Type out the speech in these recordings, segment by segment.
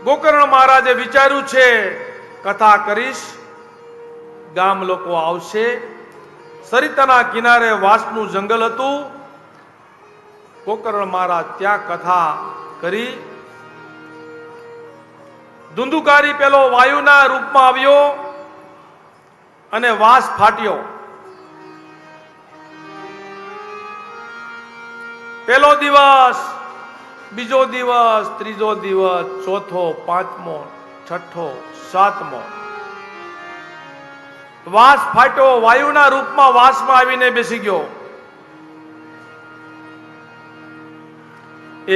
ગોકર્ણ મહારાજે વિચાર્યું છે કથા કરીશ, ગામ લોકો આવશે. સરિતાના કિનારે વાંસનું જંગલ હતું. ગોકર્ણ મહારાજ ત્યાં કથા કરી. ધુંધુકારી પેલો વાયુના રૂપમાં આવ્યો અને વાંસ ફાટ્યો. પેલો દિવસ, બીજો દિવસ, ત્રીજો દિવસ, ચોથો, પાંચમો, છઠ્ઠો, સાતમો. વાંસ ફાટ્યો, વાયુના રૂપમાં વાંસમાં આવીને બેસી ગયો.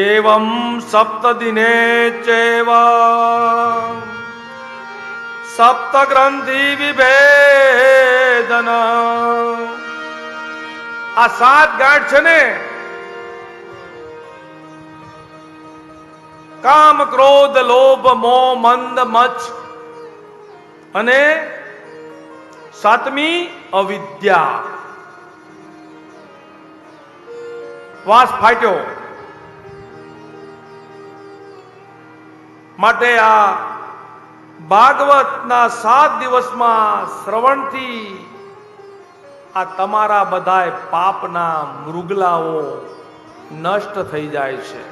એવમ સપ્ત દિને ચૈવ સપ્ત ગ્રંથિ વિભેદન. આ 7 ગાંઠ છે ને, કામ, ક્રોધ, લોભ, મોહ, મંદ, મચ્છ અને 7મી અવિદ્યા. વાંસ ફાટ્યો. માટે આ ભાગવતના 7 દિવસમાં શ્રવણથી આ તમારા બધાય પાપના મૃગલાઓ નષ્ટ થઈ જાય છે.